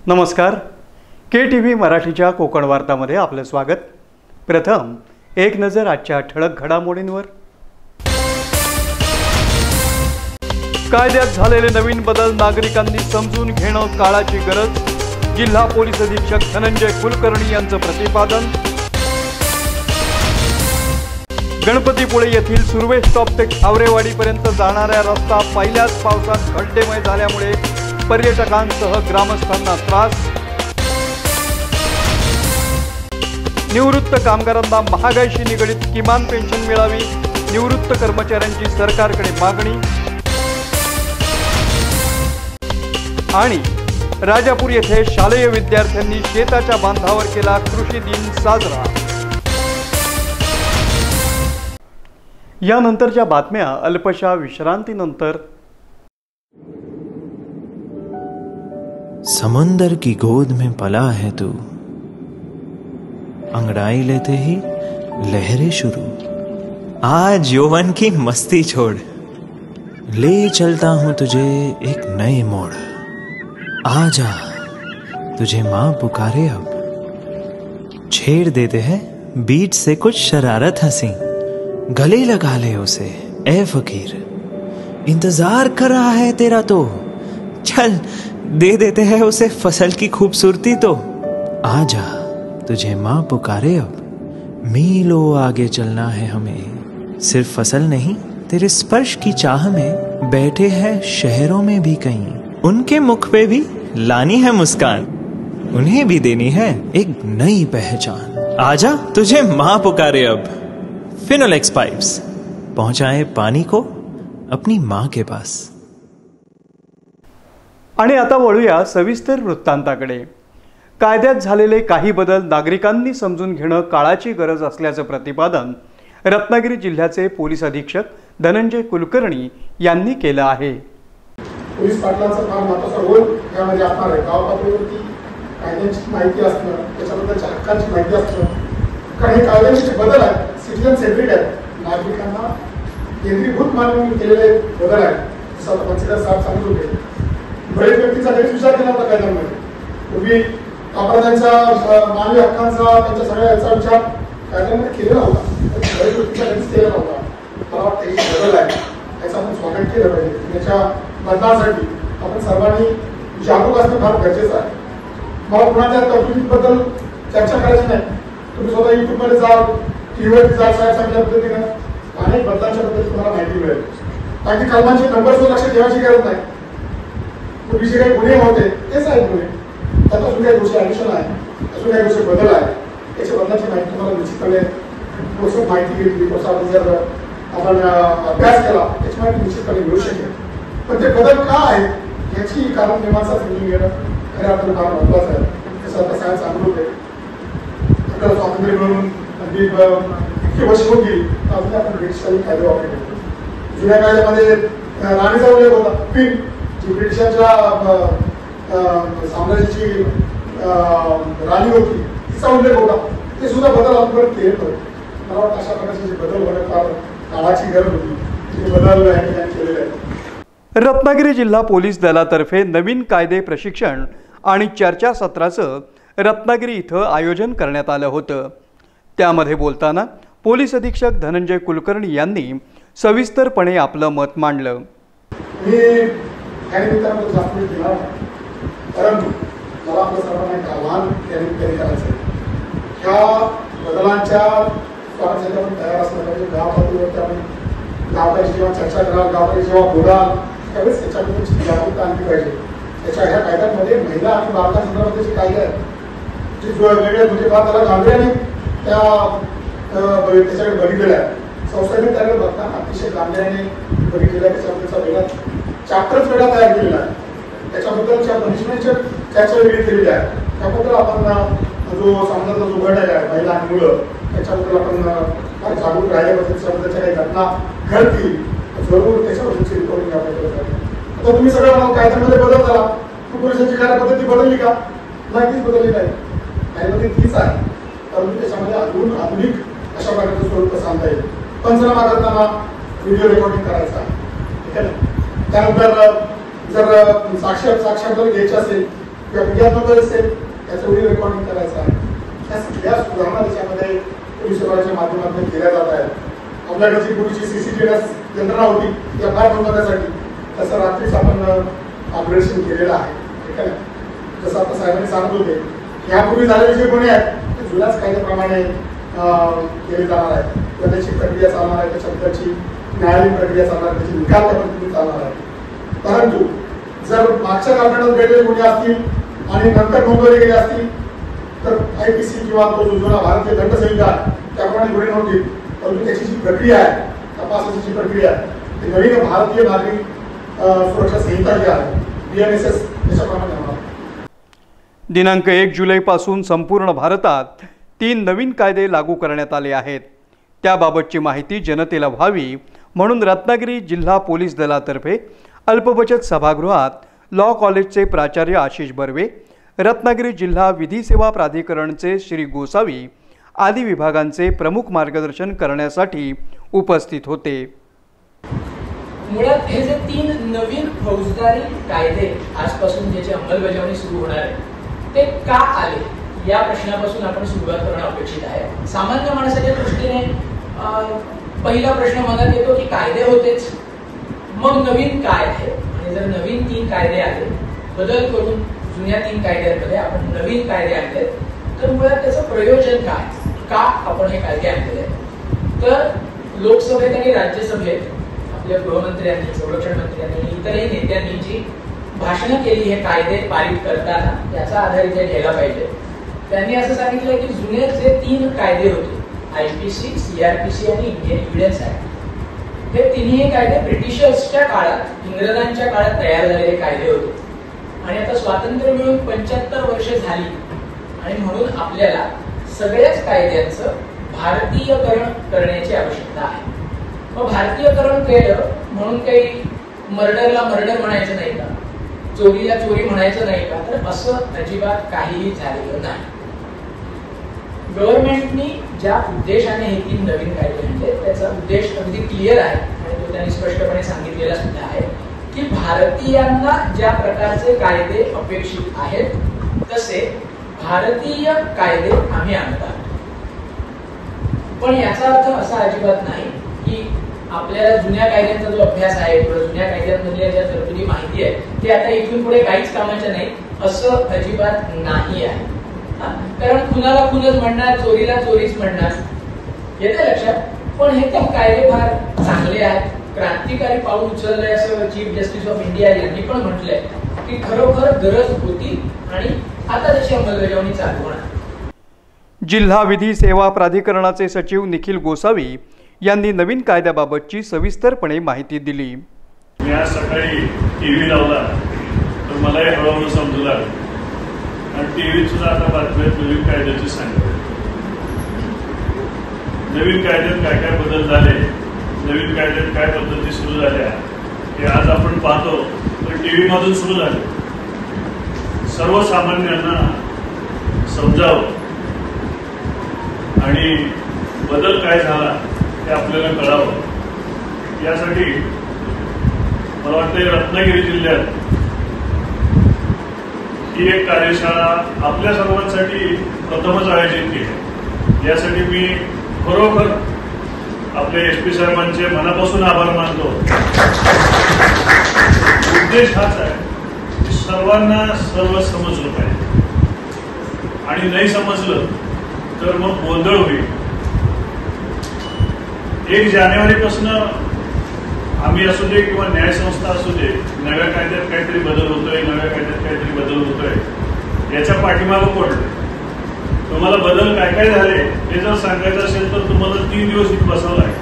नमस्कार. KTV मराठीच्या कोकण वार्तामध्ये आपले स्वागत. प्रथम एक नजर आजच्या ठळक घडामोडींवर. कायद्यात झालेले नवीन बदल नागरिकांनी समजून घेणं काळाची गरज. जिल्हा पोलीस अधीक्षक धनंजय कुलकर्णी यांचं प्रतिपादन. गणपतीपुळे येथील सुर्वे स्टॉप ते खावरेवाडीपर्यंत जाणाऱ्या रस्ता पहिल्याच पावसात खड्डेमय झाल्यामुळे पर्यटकांसह ग्रामस्थांना त्रास. निवृत्त कामगारांना महागाईशी निगडीत किमान पेन्शन मिळावी, निवृत्त कर्मचाऱ्यांची सरकारकडे मागणी. आणि राजापूर येथे शालेय विद्यार्थ्यांनी शेताच्या बांधावर केला कृषी दिन साजरा. यानंतरच्या बातम्या अल्पशा विश्रांतीनंतर. समंदर की गोद में पला है तू, अंगड़ाई लेते ही लहरें शुरू. आज यौवन की मस्ती छोड़, ले चलता हूं तुझे एक नए मोड़. आजा तुझे मां पुकारे अब, छेड़ देते हैं बीच से कुछ शरारत हंसी. गले लगा ले उसे ए फकीर, इंतजार कर रहा है तेरा तो. चल दे देते हैं उसे फसल की खूबसूरती तो. आजा तुझे मां पुकारे अब, मीलों आगे चलना है हमें. सिर्फ फसल नहीं तेरे स्पर्श की चाह में बैठे हैं शहरों में भी कहीं. उनके मुख पे भी लानी है मुस्कान, उन्हें भी देनी है एक नई पहचान. आजा तुझे मां पुकारे अब. फिनोलेक्स पाइप्स पहुंचाए पानी को अपनी मां के पास. आणि आता वळूया सविस्तर वृत्तांताकडे. कायद्यात झालेले काही बदल नागरिकांनी समजून घेणं काळाची गरज असल्याचं प्रतिपादन रत्नागिरी जिल्ह्याचे पोलीस अधीक्षक धनंजय कुलकर्णी यांनी केलं आहे. पोलीस पाटलांचं काम महत्त्वाचा रोल यामध्ये असणार आहे. गाव पातळीवरती कायद्यांची माहिती असणं, त्याच्याबद्दलच्या हक्कांची माहिती असणं, कारण हे कायद्यांचे बदल आहेत सिटिझन सेंट्रिक आहेत, नागरिकांना केंद्रीभूत मानून केलेले बदल आहेत. जसं आता पंचेदार साहेब सांगत होते, बरेच व्यक्तीचा गैरविचार केला होता कायद्यांमध्ये. पूर्वी अपराध्यांच्या मानवी हक्कांचा, त्यांच्या सगळ्या याचा विचार कायद्यामध्ये केलेला होता, बरेच व्यक्तीचा गैरच केलेला होता. मला वाटतं हे बदल आहे, याचं आपण स्वागत केलं पाहिजे. त्याच्या बदलासाठी आपण सर्वांनी जागरूक असणं फार गरजेचं आहे. मला पुन्हा त्या तरतुदीबद्दल चर्चा करायची नाही. तुम्ही स्वतः युट्यूबमध्ये जा, टीव्हीवरती जा, साहेब चांगल्या पद्धतीनं अनेक बदलांच्या बद्दल तुम्हाला माहिती मिळेल. बाकी कलमांचे नंबरचं लक्ष ठेवायची गरज नाही. पूर्वी जे काही गुन्हे होते तेच आहेत गुन्हे, त्यात अजून काही गोष्टी ॲडिशन आहे, अजून काही गोष्टी बदल आहे. याच्या बदलाची माहिती तुम्हाला निश्चितपणे प्रोत्साहन माहिती घेतली, प्रोत्साहन जर आपण अभ्यास केला त्याची माहिती निश्चितपणे मिळू शकेल. पण ते बदल का आहेत याची कारण मीमांसा समजून घेणं खऱ्या अर्थानं फार महत्त्वाचं आहे. तसं आता सायन्स सांगत होते, आपल्याला स्वातंत्र्य मिळून अगदी इतकी वर्ष होत गेली तर अजून आपण ब्रिटिशकालीन कायदे वापरले. जुन्या कायद्यामध्ये राणीचा उल्लेख होता, क्वीन जी ब्रिटिशांच्या साम्राज्याची राणी होती, तिचा उल्लेख होता. ते सुद्धा बदल आपण केले होते. मला वाटतं अशा प्रकारचे बदल होणं फार काळाची गरज होती. ते बदल केलेले आहेत. रत्नागिरी जिल्हा पोलीस दलातर्फे नवीन कायदे प्रशिक्षण आणि चर्चा सत्राचं रत्नागिरी इथं आयोजन करण्यात आलं होतं. त्यामध्ये बोलताना पोलीस अधीक्षक धनंजय कुलकर्णी यांनी सविस्तरपणे आपलं मत मांडलं. मी त्यानिमित्तानं जास्त वेळ दिला नाही, परंतु मला आपल्या सर्वांना एक आव्हान त्यानिमित्ताने करायचं आहे. ह्या बदलांच्या स्वागतासाठी आपण तयार असलं पाहिजे. गाव पातळीवरती आपण गावकरी जेव्हा चर्चा कराल, गावकरी जेव्हा बोलाल त्यावेळेस त्याच्याबद्दलची जागरूकता आणली पाहिजे. त्याच्या ह्या कायद्यांमध्ये महिला आणि बालकांसंदर्भातले जे कायदे आहेत, जे वेगवेगळे म्हणजे फार त्याला गांभीर्याने त्याच्याकडे बघितलेलं आहे. संस्थेने त्याकडे बघताना अतिशय गांभीर्याने बघितलेला त्याच्याबद्दलचा वेगळा चॅप्टरच वेगळा तयार केलेला आहे. त्याच्याबद्दलच्या पनिशमेंटच्या चर्चा वेगळी केलेली आहे. त्याबद्दल आपण जो समाजाचा जो गट आहे महिला आणि मुलं त्याच्याबद्दल आपण जागरूक राहिल्याबद्दल त्याच्याबद्दलच्या काही घटना घडतील जरूर त्याच्याबद्दलची रिपोर्टिंग आपण करत आहे. आता तुम्ही सगळं कायद्यामध्ये बदल झाला, पोलिसांची कार्यपद्धती बदलली का? नाही, तीच बदलली नाही. कार्यपद्धती तीच आहे, परंतु त्याच्यामध्ये अजून आधुनिक अशा प्रकारचं स्वरूप सांगता येईल. पंचनामा करताना व्हिडिओ रेकॉर्डिंग करायचा आहे, ठीक आहे ना. त्यानंतर जर साक्षर घ्यायचे असेल किंवा मीडियात नोंदवले असेल त्याचं व्हिडिओ रेकॉर्डिंग करायचं आहे. या सगळ्या सुधारणा त्याच्यामध्ये पोलीस विभागाच्या माध्यमातून केल्या जात आहेत. आपल्याकडे जी पूर्वीची CCTV यंत्रणा होती त्या फार नोंदवण्यासाठी तसं रात्रीच आपण अपग्रेडेशन केलेलं आहे. ठीक आहे, जसं आता साहेबांनी सांगत होते यापूर्वी झालेले जे गुन्हे आहेत ते जुन्याच कायद्याप्रमाणे केले जाणार आहेत किंवा त्याची प्रक्रिया चालणार आहे, त्याच्याबद्दलची न्यायालयीन प्रक्रिया चालणार आहे, त्याची निकाल त्या पद्धतीने चालणार आहे. परंतु जर मागच्या कालखंडात घडलेले गुन्हे असतील आणि नंतर नोंदवले गेले असतील तर IPC किंवा तो जुना भारतीय दंड संहिता त्याप्रमाणे गुन्हे नोंदतील. परंतु त्याची जी प्रक्रिया आहे, तपासाची जी प्रक्रिया आहे ती नवीन भारतीय नागरिक सुरक्षा संहिता जी आहे BNSS त्याच्याप्रमाणे होणार. दिनांक 1 जुलैपासून संपूर्ण भारतात 3 नवीन कायदे लागू करण्यात आले आहेत. त्याबाबतची माहिती जनतेला व्हावी म्हणून रत्नागिरी जिल्हा पोलीस दलातर्फे अल्पबचत सभागृहात लॉ कॉलेजचे प्राचार्य आशिष बर्वे, रत्नागिरी जिल्हा विधी सेवा प्राधिकरणचे श्री गोसावी आदी विभागांचे प्रमुख मार्गदर्शन करण्यासाठी उपस्थित होते. मुळात हे जे 3 नवीन फौजदारी कायदे आजपासून ज्याची अंमलबजावणी सुरू होणार आहे ते का आले या प्रश्नापासून आपण सुरुवात करणं अपेक्षित आहे. सामान्य माणसाच्या दृष्टीने पहिला प्रश्न मनात येतो की कायदे होतेच, मग नवीन काय आहे. आणि जर नवीन 3 कायदे आले, बदल करून जुन्या 3 कायद्यांमध्ये आपण नवीन कायदे आणले तर मुळात त्याचं प्रयोजन काय, का आपण हे कायदे आणलेले. तर लोकसभेत आणि राज्यसभेत आपल्या गृहमंत्र्यांनी, संरक्षण मंत्र्यांनी, इतरही नेत्यांनी जी भाषणं केली हे कायदे पारित करताना त्याचा आधार इथे घ्यायला पाहिजे. त्यांनी असं सांगितलं की जुने जे 3 कायदे होते IPC, CRPC आणि इंडियन एव्हिडन्स ऍक्ट, हे तिन्ही कायदे ब्रिटिशर्सच्या काळात, इंग्रजांच्या काळात तयार झालेले कायदे होते. आणि आता स्वातंत्र्य मिळून 75 वर्ष झाली आणि म्हणून आपल्याला सगळ्याच कायद्यांचं भारतीयकरण करण्याची आवश्यकता आहे. मग भारतीयकरण केलं म्हणून काही मर्डरला मर्डर म्हणायचं नाही का, चोरीला चोरी म्हणायचं नाही का, तर असं अजिबात काहीही झालेलं नाही. गव्हर्नमेंटनी ज्या उद्देशाने हे 3 नवीन कायदे आणले त्याचा उद्देश अगदी क्लिअर आहे आणि तो त्यांनी स्पष्टपणे सांगितलेला सुद्धा आहे की भारतीयांना ज्या प्रकारचे कायदे अपेक्षित आहेत तसे भारतीय कायदे आम्ही आणत आहोत. पण याचा अर्थ असा अजिबात नाही की आपल्याला जुन्या कायद्यांचा जो अभ्यास आहे किंवा जुन्या कायद्यांमधल्या ज्या तरतुदी माहिती आहे ते आता इथून पुढे काहीच कामाच्या नाही, असं अजिबात नाही आहे. कारण खुनाला खुनच म्हणणार, चोरीला चोरीच म्हणणार, येते लक्षात. पण हे 3 कायदे फार चांगले आहेत, क्रांतिकारी पाऊल उचललंय असं चीफ जस्टिस ऑफ इंडिया यांनी पण म्हटलंय की खरोखर गरज होती आणि आता त्याची अंमलबजावणी चालू होणार. जिल्हा विधी सेवा प्राधिकरणाचे सचिव निखिल गोसावी यांनी नवीन कायद्याबाबतची सविस्तरपणे माहिती दिली. मी आज सकाळी TV लावला तर मला हे हळूहळू समजू लागलं आणि TV सुद्धा आता बातम्यात नवीन कायद्याची सांगते. नवीन कायद्यात काय काय बदल झाले, नवीन कायद्यात काय पद्धती सुरू झाल्या हे आज आपण पाहतो. तर TV मधून सुरू झाले. सर्वसामान्यांना समजावं आणि बदल काय झाला हे आपल्याला कळावं यासाठी मला वाटतं रत्नागिरी जिल्ह्यात ही एक कार्यशाळा आपल्या सर्वांसाठी प्रथमच आयोजित केली. यासाठी मी खरोखर आपले SP साहेबांचे मनापासून आभार मानतो. उद्देश हाच आहे की सर्वांना सर्व समजलं पाहिजे आणि नाही समजलं तर मग गोंधळ होईल. 1 जानेवारीपासून आम्ही असू दे किंवा न्यायसंस्था असू दे नव्या कायद्यात काहीतरी बदल होतोय, नव्या कायद्यात काहीतरी बदल होतोय याच्या पाठीमागं पडलं. तुम्हाला बदल काय काय झाले हे जर सांगायचं असेल तर तुम्हाला 3 दिवस इथे बसावं लागेल.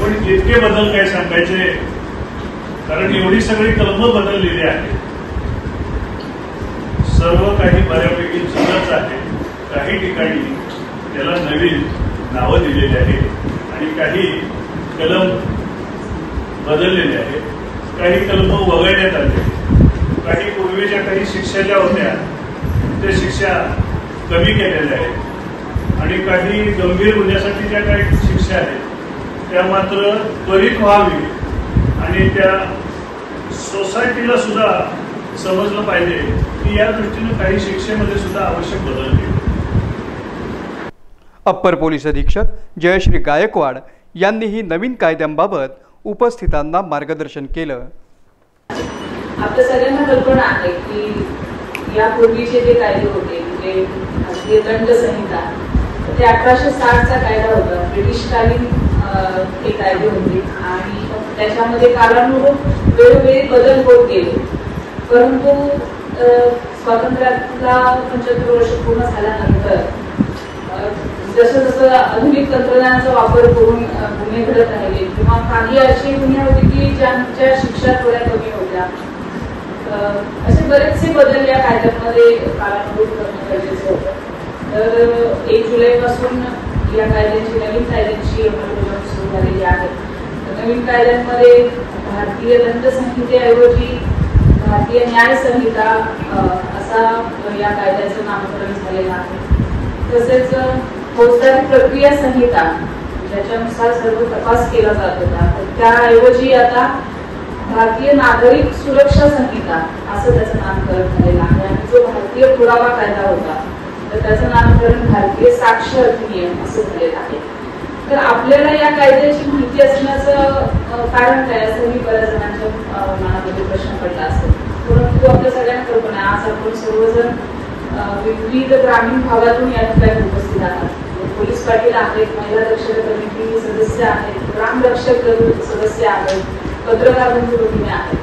पण इतके बदल काय सांगायचे, कारण एवढी सगळी कलमं बदललेली आहे. सर्व काही बऱ्यापैकी जुनच आहे. काही ठिकाणी त्याला नवीन नावं दिलेली आहेत आणि काही कलम बदललेले आहेत, काही कलम वगळण्यात आले, काही पूर्वीच्या काही शिक्षा ज्या होत्या त्या शिक्षा कमी केलेल्या आहेत आणि काही गंभीर गुन्ह्यासाठी ज्या काही शिक्षा आहेत त्या मात्र त्वरित व्हावी आणि त्या सोसायटीला सुद्धा समजलं पाहिजे की या दृष्टीने काही शिक्षेमध्ये सुद्धा आवश्यक बदल केले. अप्पर पोलीस अधीक्षक जयश्री गायकवाड यांनीही नवीन कायद्यांबाबत उपस्थितांना मार्गदर्शन केलं. आपल्या सगळ्यांना कल्पना आहे की यापूर्वीचे जे कायदे होते म्हणजे भारतीय दंड संहिता ते 1860चा कायदा होता, ब्रिटिशकालीन हे कायदे होते आणि त्याच्यामध्ये कालानुरूप वेळोवेळी बदल होत गेले. परंतु स्वातंत्र्याला 75 वर्ष पूर्ण झाल्यानंतर जसं जसं आधुनिक तंत्रज्ञानाचा वापर करून गुन्हे घडत राहिले किंवा काही असे गुन्हे होते की ज्यांच्या शिक्षा थोड्या कमी होत्या, असे बरेचसे बदल या कायद्यांमध्ये कालानुरूप करणं गरजेचं होतं. तर 1 जुलैपासून या कायद्यांची नवीन कायद्यांची अंमलबजावणी सुरू झालेली आहे. नवीन कायद्यांमध्ये भारतीय दंड संहितेऐवजी भारतीय न्याय संहिता असा या कायद्याचं नामकरण झालेलं आहे. तसेच फौजदारी प्रक्रिया संहिता ज्याच्यानुसार सर्व तपास केला जात होता त्याऐवजी आता भारतीय नागरिक सुरक्षा संहिता असं त्याचं नामकरण झालेलं आहे. आणि जो भारतीय पुरावा कायदा होता तर त्याचं नामकरण भारतीय साक्ष अधिनियम असं झालेलं आहे. तर आपल्याला या कायद्याची माहिती असण्याचं कारण काय असंही बऱ्याच जणांच्या मनामध्ये प्रश्न पडला असेल. परंतु आपल्या सगळ्यांना कल्पना आहे आज आपण सर्वजण विविध ग्रामीण भागातून या ठिकाणी उपस्थित आहात. पोलीस पाटील आहेत, महिला रक्षक समिती सदस्य आहेत, ग्राम रक्षक सदस्य आहेत, पत्रकार बंधू भगिनी आहेत.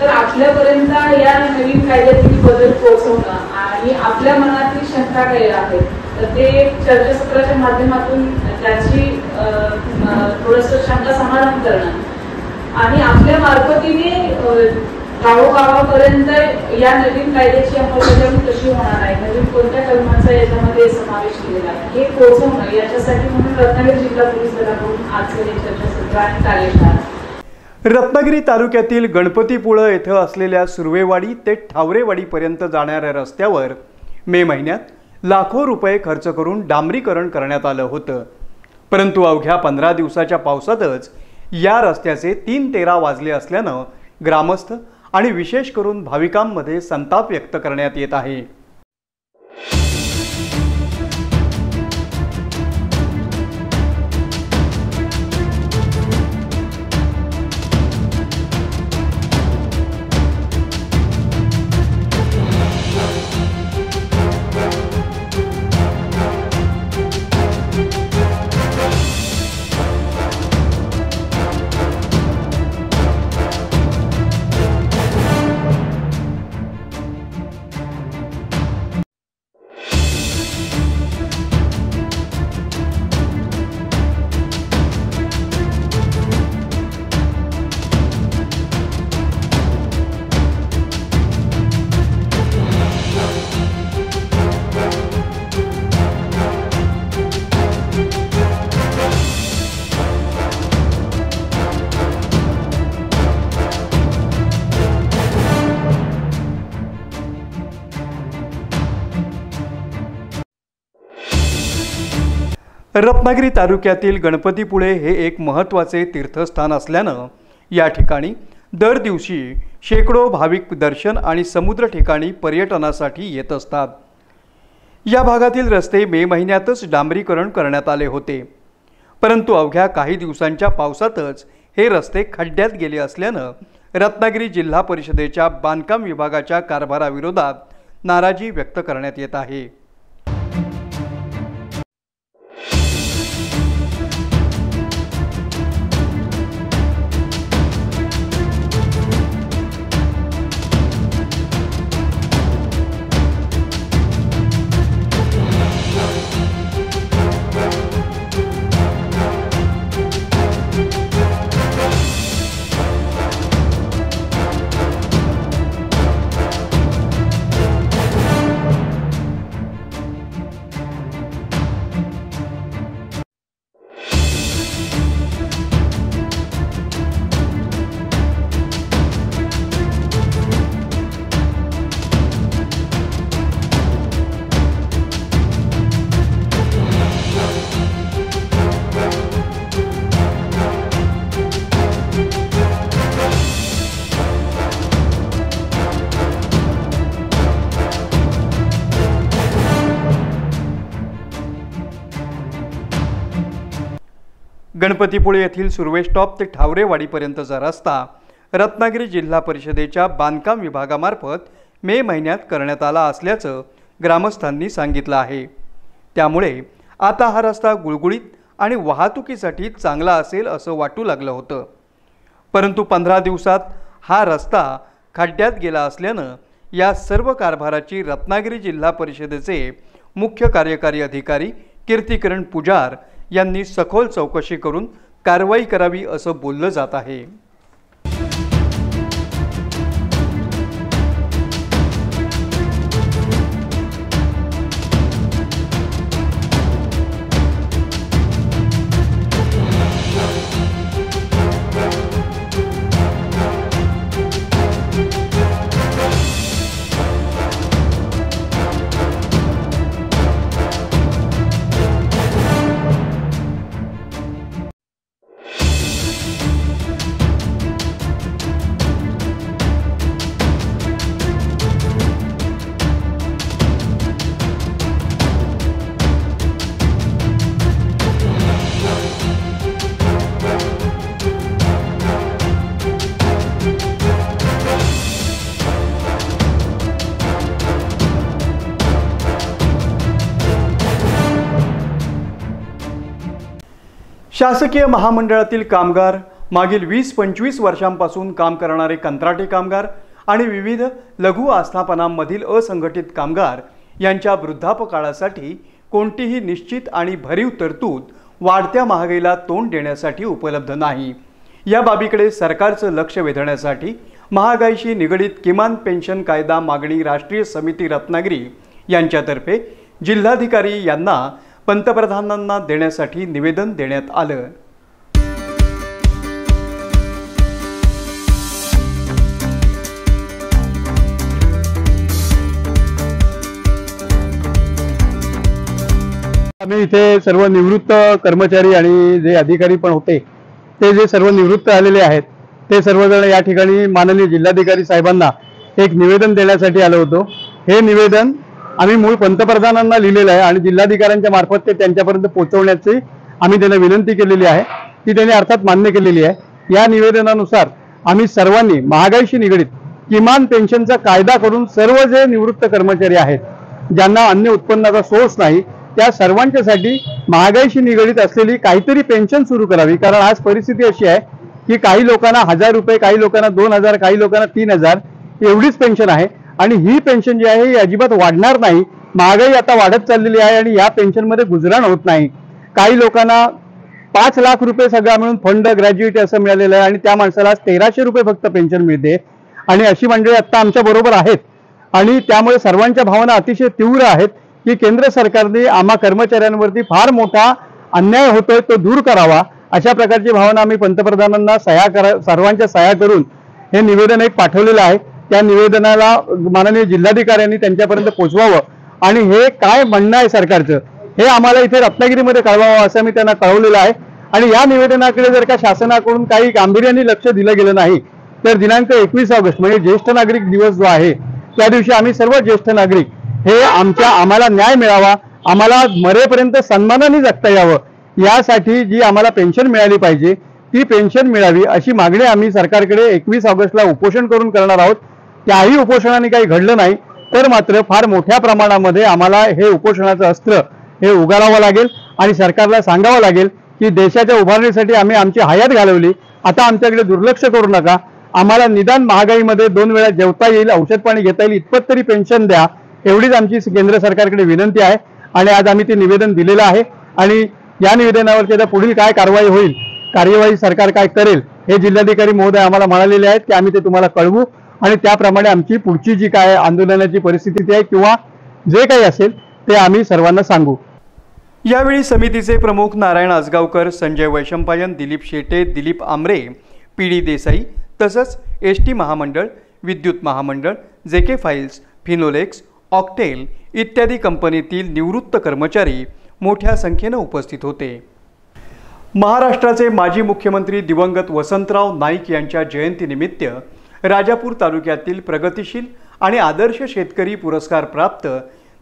तर आपल्यापर्यंत या नवीन कायद्यातील बदल पोहोचवणं आणि आपल्या मनातील शंका काही आहेत तर ते चर्चासत्राच्या माध्यमातून त्याची थोडंसं शंका समाधान करणं आणि आपल्या मार्फतीने गावोगावापर्यंत या नवीन कायद्याची अंमलबजावणी कशी होणार आहे, नवीन कोणत्या कलमांचा याच्यामध्ये समावेश केलेला आहे हे पोहोचवणं याच्यासाठी म्हणून रत्नागिरी जिल्हा पोलीस दलाकडून आजचं हे चर्चासत्र आणि कार्यशाळा. रत्नागिरी तालुक्यातील गणपतीपुळं येथे असलेल्या सुर्वेवाडी ते ठावरेवाडीपर्यंत जाणाऱ्या रस्त्यावर मे महिन्यात लाखो रुपये खर्च करून डांबरीकरण करण्यात आलं होतं. परंतु अवघ्या 15 दिवसाच्या पावसातच या रस्त्याचे 3:13 वाजले असल्यानं ग्रामस्थ आणि विशेष करून भाविकांमध्ये संताप व्यक्त करण्यात येत आहे. रत्नागिरी तालुक्यातील गणपतीपुळे हे एक महत्त्वाचे तीर्थस्थान असल्यानं या ठिकाणी दर दिवशी शेकडो भाविक दर्शन आणि समुद्र ठिकाणी पर्यटनासाठी येत असतात. या भागातील रस्ते मे महिन्यातच डांबरीकरण करण्यात आले होते, परंतु अवघ्या काही दिवसांच्या पावसातच हे रस्ते खड्ड्यात गेले असल्यानं रत्नागिरी जिल्हा परिषदेच्या बांधकाम विभागाच्या कारभाराविरोधात नाराजी व्यक्त करण्यात येत आहे. गणपतीपुळे येथील सुर्वे स्टॉप ते ठावरेवाडीपर्यंतचा रस्ता रत्नागिरी जिल्हा परिषदेच्या बांधकाम विभागामार्फत मे महिन्यात करण्यात आला असल्याचं ग्रामस्थांनी सांगितलं आहे। त्यामुळे आता हा रस्ता गुळगुळीत आणि वाहतुकीसाठी चांगला असेल असं वाटू लागलं होतं, परंतु 15 दिवसात हा रस्ता खड्ड्यात गेला असल्यानं या सर्व कारभाराची रत्नागिरी जिल्हा परिषदेचे मुख्य कार्यकारी अधिकारी कीर्तिकिरण पुजार यांनी सखोल चौकशी करून कारवाई करावी असं बोललं जात आहे। शासकीय महामंडळातील कामगार, मागील 20-25 वर्षांपासून काम करणारे कंत्राटी कामगार आणि विविध लघु आस्थापनांमधील असंघटित कामगार यांच्या वृद्धापकाळासाठी कोणतीही निश्चित आणि भरीव तरतूद वाढत्या महागाईला तोंड देण्यासाठी उपलब्ध नाही। या बाबीकडे सरकारचं लक्ष वेधण्यासाठी महागाईशी निगडीत किमान पेन्शन कायदा मागणी राष्ट्रीय समिती रत्नागिरी यांच्यातर्फे जिल्हाधिकारी यांना पंतप्रधानांना देण्यासाठी निवेदन देण्यात आलं। आम्ही इथे सर्व निवृत्त कर्मचारी आणि जे अधिकारी पण होते ते जे सर्व निवृत्त आलेले आहेत ते सर्वजण या ठिकाणी माननीय जिल्हाधिकारी साहेबांना एक निवेदन देण्यासाठी आलो होतो। हे निवेदन आम्ही मूळ पंतप्रधानांना लिहिलेलं आहे आणि जिल्हाधिकाऱ्यांच्या मार्फत ते त्यांच्यापर्यंत पोहोचवण्याची आम्ही त्यांना विनंती केलेली आहे, ती त्यांनी अर्थात मान्य केलेली आहे। या निवेदनानुसार आम्ही सर्वांनी महागाईशी निगडीत किमान पेन्शनचा कायदा करून सर्व जे निवृत्त कर्मचारी आहेत ज्यांना अन्य उत्पन्नाचा सोर्स नाही त्या सर्वांच्यासाठी महागाईशी निगडीत असलेली काहीतरी पेन्शन सुरू करावी। कारण आज परिस्थिती अशी आहे की काही लोकांना 1000 रुपये, काही लोकांना 2000, काही लोकांना 3000 एवढीच पेन्शन आहे आणि ही पेन्शन जी आहे ही अजिबात वाढणार नाही। महागाई आता वाढत चाललेली आहे आणि या पेन्शनमध्ये गुजराण होत नाही। काही लोकांना 5 लाख रुपये सगळा मिळून फंड ग्रॅज्युएटी असं मिळालेलं आहे आणि त्या माणसाला 1300 रुपये फक्त पेन्शन मिळते आणि अशी मंडळी आता आमच्या बरोबर आहेत आणि त्यामुळे सर्वांच्या भावना अतिशय तीव्र आहेत की केंद्र सरकारने आम्हा कर्मचाऱ्यांवरती फार मोठा अन्याय होतोय, तो दूर करावा। अशा प्रकारची भावना आम्ही पंतप्रधानांना सर्वांच्या सह्या करून हे निवेदन एक पाठवलेलं आहे। त्या निवेदनाला माननीय जिल्हाधिकाऱ्यांनी त्यांच्यापर्यंत पोहोचवावं आणि हे काय म्हणणं आहे सरकारचं हे आम्हाला इथे रत्नागिरीमध्ये कळवावं असं मी त्यांना कळवलेलं आहे। आणि या निवेदनाकडे जर का शासनाकडून काही गांभीर्याने लक्ष दिलं गेलं नाही तर दिनांक 21 ऑगस्ट म्हणजे ज्येष्ठ नागरिक दिवस जो आहे त्या दिवशी आम्ही सर्व ज्येष्ठ नागरिक हे आम्हाला न्याय मिळावा, आम्हाला मरेपर्यंत सन्मानाने जगता यावं यासाठी जी आम्हाला पेन्शन मिळाली पाहिजे ती पेन्शन मिळावी अशी मागणी आम्ही सरकारकडे 21 ऑगस्टला उपोषण करून करणार आहोत। त्याही उपोषणाने काही घडलं नाही तर मात्र फार मोठ्या प्रमाणामध्ये आम्हाला हे उपोषणाचं अस्त्र हे उगारावं लागेल आणि सरकारला सांगावं लागेल की देशाच्या उभारणीसाठी आम्ही आमची हयात घालवली, आता आमच्याकडे दुर्लक्ष करू नका, आम्हाला निदान महागाईमध्ये 2 वेळा जेवता येईल, औषध पाणी घेता येईल इतपत तरी पेन्शन द्या, एवढीच आमची केंद्र सरकारकडे विनंती आहे। आणि आज आम्ही ते निवेदन दिलेलं आहे आणि या निवेदनावरती आता पुढील काय कारवाई होईल, कार्यवाही सरकार काय करेल हे जिल्हाधिकारी महोदय आम्हाला म्हणालेले आहेत की आम्ही ते तुम्हाला कळवू आणि त्याप्रमाणे आमची पुढची जी काय आंदोलनाची परिस्थिती आहे किंवा जे काही असेल ते आम्ही सर्वांना सांगू। यावेळी समितीचे प्रमुख नारायण आजगावकर, संजय वैशंपायन, दिलीप शेटे, दिलीप आमरे, पीडी देसाई तसंच एसटी महामंडळ, विद्युत महामंडळ, जेके फाइल्स, फिनोलेक्स, ऑक्टेल इत्यादी कंपनीतील निवृत्त कर्मचारी मोठ्या संख्येने उपस्थित होते। महाराष्ट्राचे माजी मुख्यमंत्री दिवंगत वसंतराव नाईक यांच्या जयंतीनिमित्त राजापूर तालुक्यातील प्रगतिशील आणि आदर्श शेतकरी पुरस्कार प्राप्त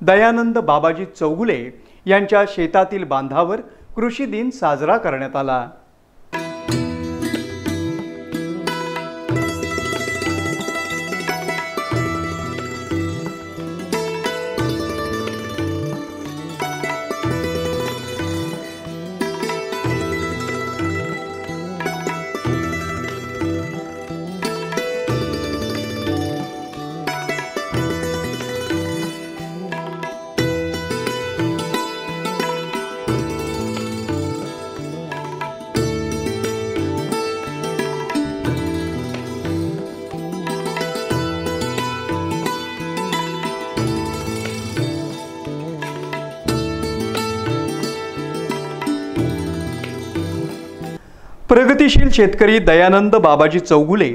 दयानंद बाबाजी चौगुले यांच्या शेतातील बांधावर कृषी दिन साजरा करण्यात आला। प्रगतिशील शेतकरी दयानंद बाबाजी चौगुले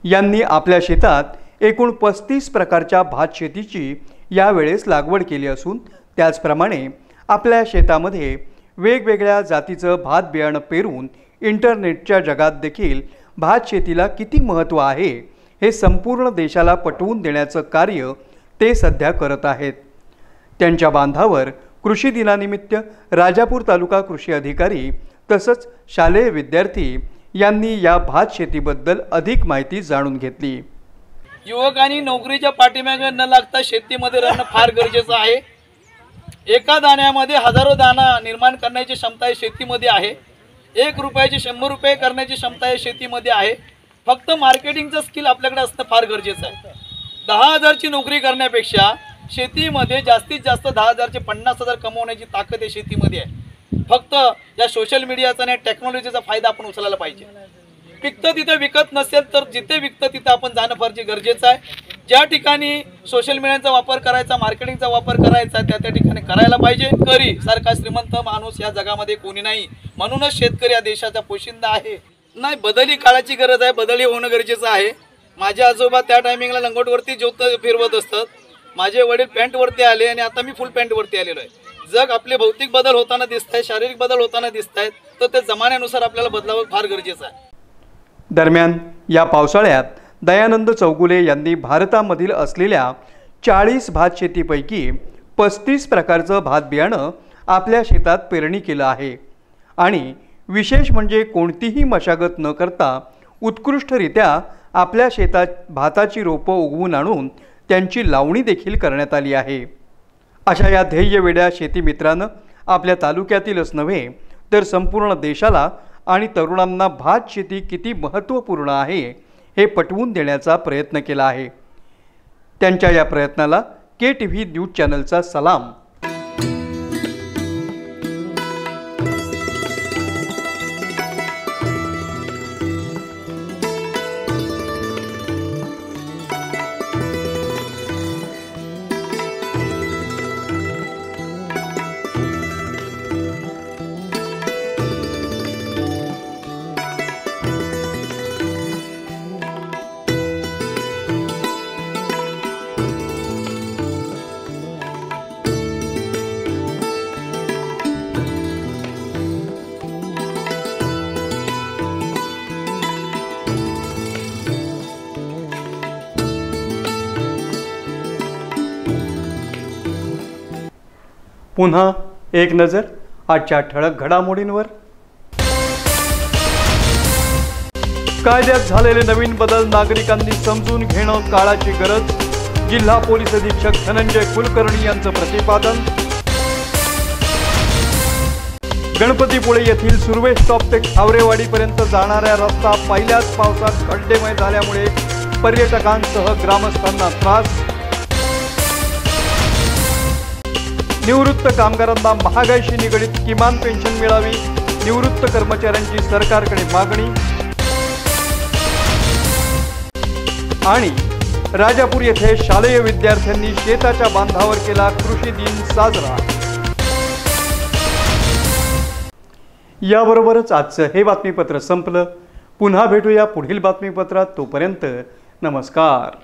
यांनी आपल्या शेतात एकूण 35 प्रकारच्या भात शेतीची यावेळेस लागवड केली असून त्याचप्रमाणे आपल्या शेतामध्ये वेगवेगळ्या जातीचं भात बियाणं पेरून इंटरनेटच्या जगात देखील भात शेतीला किती महत्त्व आहे हे संपूर्ण देशाला पटवून देण्याचं कार्य ते सध्या करत आहेत। त्यांच्या बांधावर कृषी दिनानिमित्त राजापूर तालुका कृषी अधिकारी तसंच शालेय विद्यार्थी यांनी या भात शेतीबद्दल अधिक माहिती जाणून घेतली। युवकांनी नोकरीच्या पाठीमागे न लागता शेतीमध्ये राहणं फार गरजेचं आहे। एका दाण्यामध्ये हजारो दाणा निर्माण करण्याची क्षमता आहे शेतीमध्ये आहे। 1 रुपयाचे 100 रुपये करण्याची क्षमता आहे शेतीमध्ये आहे। फक्त मार्केटिंगचं स्किल आपल्याकडे असणं फार गरजेचं आहे। 10,000ची नोकरी करण्यापेक्षा शेतीमध्ये जास्तीत जास्त 10,000 चे 50,000 कमवण्याची ताकद आहे शेतीमध्ये आहे। फक्त या सोशल मीडियाचा आणि टेक्नॉलॉजीचा फायदा आपण उचलायला पाहिजे। पिकतं तिथे विकत नसेल तर जिथे विकतं तिथे आपण जाणं फार गरजेचं आहे। ज्या ठिकाणी सोशल मीडियाचा वापर करायचा, मार्केटिंगचा वापर करायचा त्या ठिकाणी करायला पाहिजे। शेतकरी सारखा श्रीमंत माणूस या जगामध्ये कोणी नाही, म्हणूनच शेतकरी या देशाचा पोशिंदा आहे। नाही, बदली काळाची गरज आहे, बदली होणं गरजेचं आहे। माझे आजोबा त्या टायमिंगला लंगोटवरती ज्योत फिरवत असतात, माझे वडील पॅन्टवरती आले आणि आता मी फुल पॅन्टवरती आलेलो आहे। जग आपले भौतिक बदल होताना दिसत आहे, शारीरिक बदल होताना दिसत आहेत, तर ते जमान्यानुसार आपल्याला बदलावं फार गरजेचं आहे। दरम्यान या पावसाळ्यात दयानंद चौगुले यांनी भारतामधील असलेल्या 40 भात शेतीपैकी 35 प्रकारचं भात बियाणं आपल्या शेतात पेरणी केलं आहे आणि विशेष म्हणजे कोणतीही मशागत न करता उत्कृष्टरित्या आपल्या शेतात भाताची रोपं उगवून आणून त्यांची लावणी देखील करण्यात आली आहे। अशा या ध्येयवेड्या शेतीमित्रानं आपल्या तालुक्यातीलच नव्हे तर संपूर्ण देशाला आणि तरुणांना भात शेती किती महत्त्वपूर्ण आहे हे पटवून देण्याचा प्रयत्न केला आहे। त्यांच्या या प्रयत्नाला KTV न्यूज चॅनलचा सलाम। पुन्हा एक नजर आजच्या ठळक घडामोडींवर। कायद्यात झालेले नवीन बदल नागरिकांनी समजून घेणं काळाची गरज, जिल्हा पोलीस अधीक्षक धनंजय कुलकर्णी यांचं प्रतिपादन। गणपतीपुळे येथील सुर्वे स्टॉप ते खावरेवाडीपर्यंत जाणाऱ्या रस्ता पहिल्याच पावसात खड्डेमय झाल्यामुळे पर्यटकांसह ग्रामस्थांना त्रास। निवृत्त कामगारांना महागाईशी निगडीत किमान पेन्शन मिळावी, निवृत्त कर्मचाऱ्यांची सरकारकडे मागणी। आणि राजापूर येथे शालेय विद्यार्थ्यांनी शेताच्या बांधावर केला कृषी दिन साजरा। याबरोबरच आजचं हे बातमीपत्र संपलं। पुन्हा भेटूया पुढील बातमीपत्रात, तोपर्यंत नमस्कार।